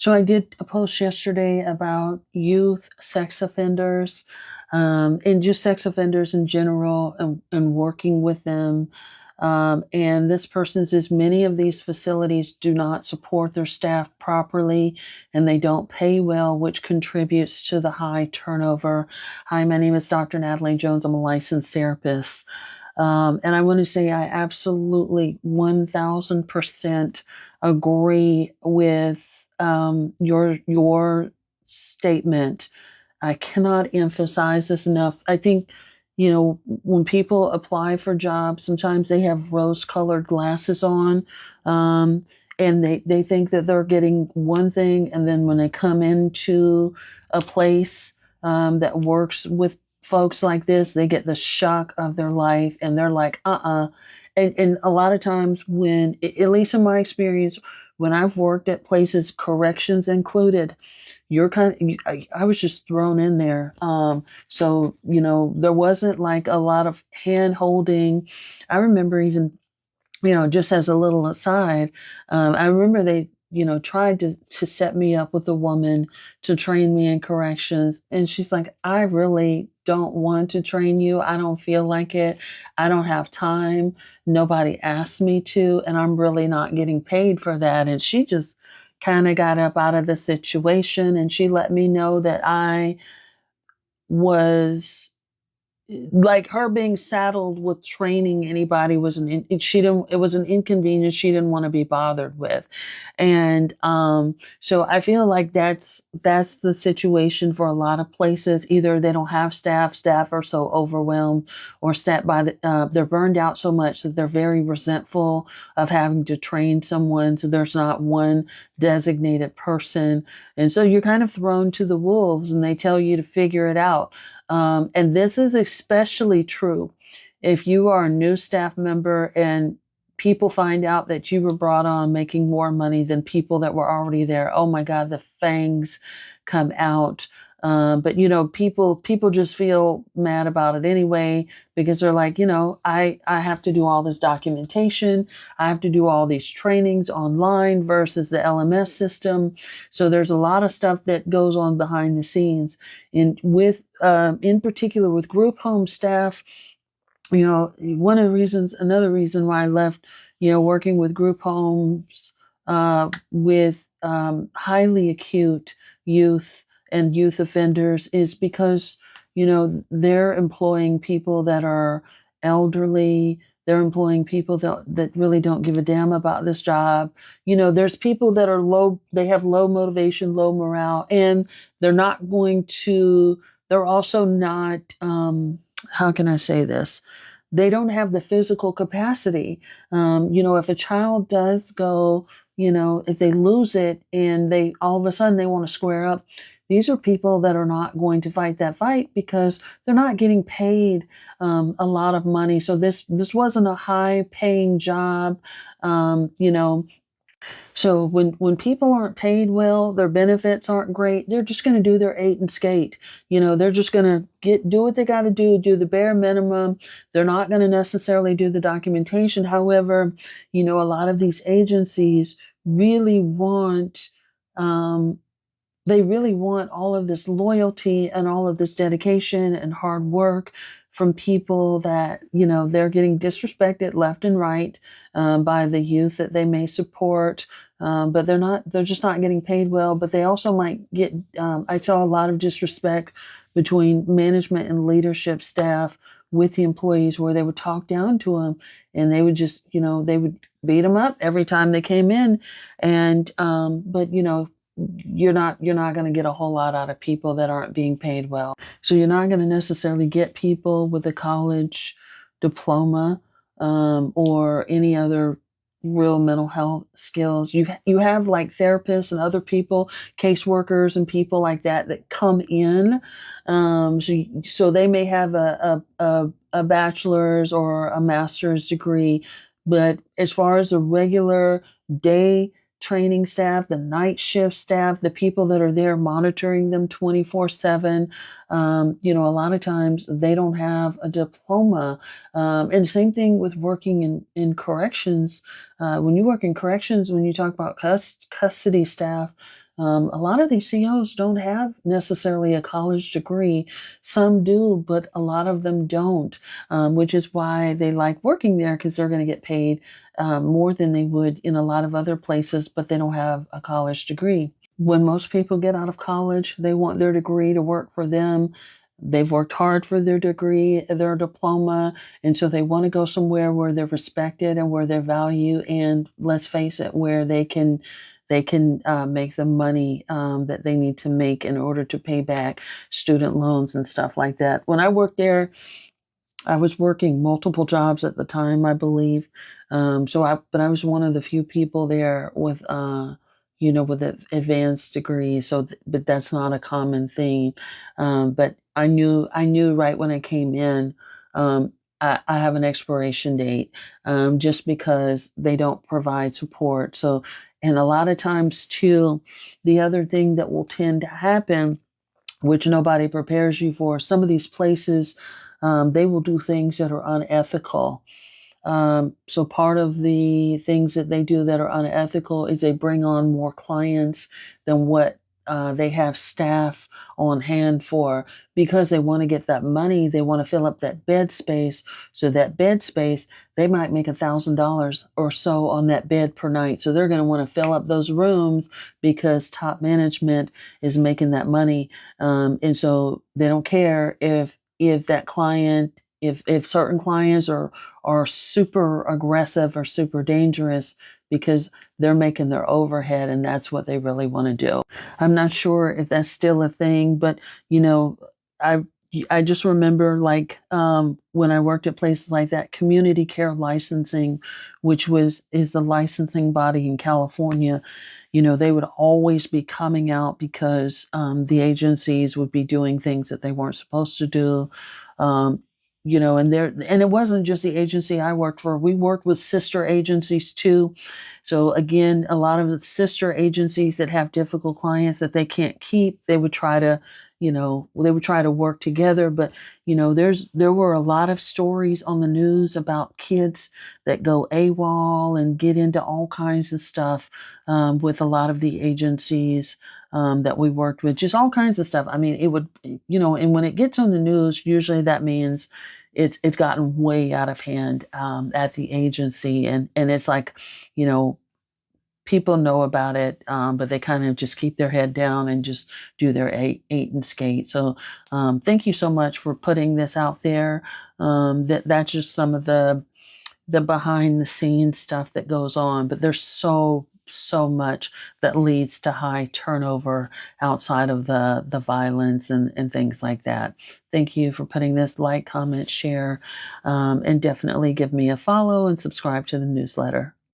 So I did a post yesterday about youth sex offenders, and just sex offenders in general, and working with them. And this person says many of these facilities do not support their staff properly and they don't pay well, which contributes to the high turnover. Hi, my name is Dr. Natalie Jones. I'm a licensed therapist. And I want to say I absolutely 1000% agree with your statement. I cannot emphasize this enough. I think, when people apply for jobs, sometimes they have rose-colored glasses on, and they think that they're getting one thing, and then when they come into a place that works with folks like this, they get the shock of their life, and they're like, And a lot of times, at least in my experience, when I've worked at places, corrections included, I was just thrown in there. So, there wasn't like a lot of hand holding. I remember even, just as a little aside, I remember they, tried to set me up with a woman to train me in corrections. And she's like, I really don't want to train you. I don't feel like it. I don't have time. Nobody asked me to, and I'm really not getting paid for that. And she just kind of got up out of the situation, and she let me know that I was like, her being saddled with training anybody was she didn't it was an inconvenience she didn't want to be bothered with. And so I feel like that's the situation for a lot of places. Either they don't have staff are so overwhelmed, or they're burned out so much that they're very resentful of having to train someone, so there's not one designated person, and so you're kind of thrown to the wolves and they tell you to figure it out. And this is especially true if you are a new staff member and people find out that you were brought on making more money than people that were already there. Oh my God, the fangs come out. But people just feel mad about it anyway, because they're like, I have to do all this documentation. I have to do all these trainings online versus the LMS system. So there's a lot of stuff that goes on behind the scenes. And in particular with group home staff, another reason why I left, working with group homes, with highly acute youth and youth offenders, is because, they're employing people that are elderly. They're employing people that really don't give a damn about this job. There's people that are they have low motivation, low morale, and they're also not, how can I say this? They don't have the physical capacity. If a child does go, if they lose it and they all of a sudden they want to square up, these are people that are not going to fight that fight because they're not getting paid a lot of money. So this wasn't a high paying job. So when people aren't paid well, their benefits aren't great, they're just going to do their 8 and skate. They're just going to do what they got to do the bare minimum. They're not going to necessarily do the documentation. However, a lot of these agencies really want um, they really want all of this loyalty and all of this dedication and hard work from people that, they're getting disrespected left and right, by the youth that they may support. But they're just not getting paid well. But they also might get, I saw a lot of disrespect between management and leadership staff with the employees, where they would talk down to them, and they would just, they would beat them up every time they came in. And, but, you're not going to get a whole lot out of people that aren't being paid well. So you're not going to necessarily get people with a college diploma, or any other real mental health skills. You have like therapists and other people, caseworkers and people like that come in. So they may have a bachelor's or a master's degree, but as far as the regular day training staff, the night shift staff, the people that are there monitoring them 24/7. A lot of times they don't have a diploma. And same thing with working in corrections. When you work in corrections, when you talk about custody staff, A lot of these CEOs don't have necessarily a college degree. Some do, but a lot of them don't, which is why they like working there because they're going to get paid more than they would in a lot of other places, but they don't have a college degree. When most people get out of college, they want their degree to work for them. They've worked hard for their degree, their diploma, and so they want to go somewhere where they're respected and where they're valued, and let's face it, where they can make the money that they need to make in order to pay back student loans and stuff like that. When I worked there, I was working multiple jobs at the time, I believe. But I was one of the few people there with, with an advanced degree. But that's not a common thing. But I knew right when I came in, I have an expiration date, just because they don't provide support. So, and a lot of times too, the other thing that will tend to happen, which nobody prepares you for. Some of these places, they will do things that are unethical. So part of the things that they do that are unethical is they bring on more clients than what they have staff on hand for, because they want to get that money. They want to fill up that bed space. So that bed space, they might make $1,000 or so on that bed per night. So they're going to want to fill up those rooms because top management is making that money. And so they don't care if that client, if certain clients are super aggressive or super dangerous, because they're making their overhead and that's what they really want to do. I'm not sure if that's still a thing, but you know, I I just remember, like, when I worked at places like that, community care licensing, which is the licensing body in California. They would always be coming out because the agencies would be doing things that they weren't supposed to do. Um, and it wasn't just the agency I worked for. We worked with sister agencies too. So again, a lot of the sister agencies that have difficult clients that they can't keep, they would try to work together. But there were a lot of stories on the news about kids that go AWOL and get into all kinds of stuff, with a lot of the agencies that we worked with, just all kinds of stuff. I mean, it would, and when it gets on the news, usually that means it's gotten way out of hand at the agency, and it's like, you know, people know about it, but they kind of just keep their head down and just do their eight and skate. So, thank you so much for putting this out there. That's just some of the behind the scenes stuff that goes on, but there's so much that leads to high turnover outside of the violence and things like that. Thank you for putting this. Like, comment, share, and definitely give me a follow and subscribe to the newsletter.